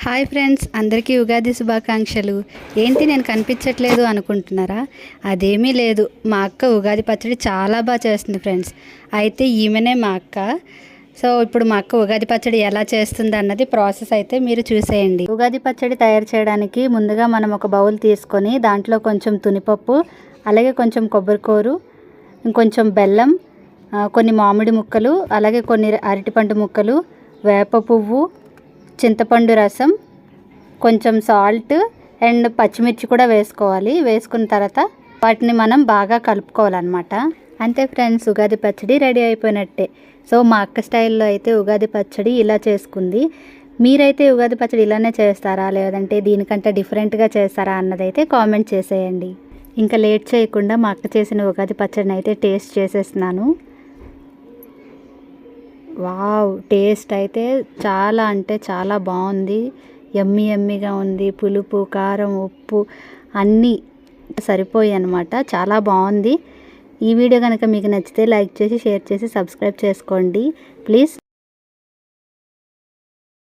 Hi friends, అందరికీ ఉగాది శుభాకాంక్షలు. ఏంటి నేను కనిపించట్లేదు అనుకుంటున్నారా? అదేమీ లేదు, మా అక్క ఉగాది పచ్చడి చాలా బాగా చేస్తుంది ఫ్రెండ్స్. అయితే ఈమెనే మా అక్క. సో ఇప్పుడు మా అక్క ఉగాది పచ్చడి ఎలా చేస్తుంది అన్నది ప్రాసెస్ అయితే మీరు చూసేయండి. ఉగాది పచ్చడి తయారు చేయడానికి ముందుగా మనం ఒక బౌల్ తీసుకొని దాంట్లో కొంచెం తునిపప్పు, అలాగే కొంచెం కొబ్బరికూరు, ఇంకొంచెం బెల్లం, కొన్ని మామిడి ముక్కలు, అలాగే కొన్ని అరటిపండు ముక్కలు, వేప పువ్వు, చింతపండు రసం, కొంచెం సాల్ట్ అండ్ పచ్చిమిర్చి కూడా వేసుకోవాలి. వేసుకున్న తర్వాత వాటిని మనం బాగా కలుపుకోవాలన్నమాట. అంతే ఫ్రెండ్స్, ఉగాది పచ్చడి రెడీ అయిపోయినట్టే. సో మా అక్క స్టైల్లో అయితే ఉగాది పచ్చడి ఇలా చేసుకుంది. మీరైతే ఉగాది పచ్చడి ఇలానే చేస్తారా, లేదంటే దీనికంటే డిఫరెంట్గా చేస్తారా అన్నదైతే కామెంట్ చేసేయండి. ఇంకా లేట్ చేయకుండా మా అక్క చేసిన ఉగాది పచ్చడిని అయితే టేస్ట్ చేసేస్తున్నాను. వావ్, టేస్ట్ అయితే చాలా అంటే చాలా బాగుంది. యమ్మీగా ఉంది. పులుపు, కారం, ఉప్పు అన్నీ సరిపోయాయి అన్నమాట. చాలా బాగుంది. ఈ వీడియో కనుక మీకు నచ్చితే లైక్ చేసి, షేర్ చేసి, సబ్స్క్రైబ్ చేసుకోండి ప్లీజ్.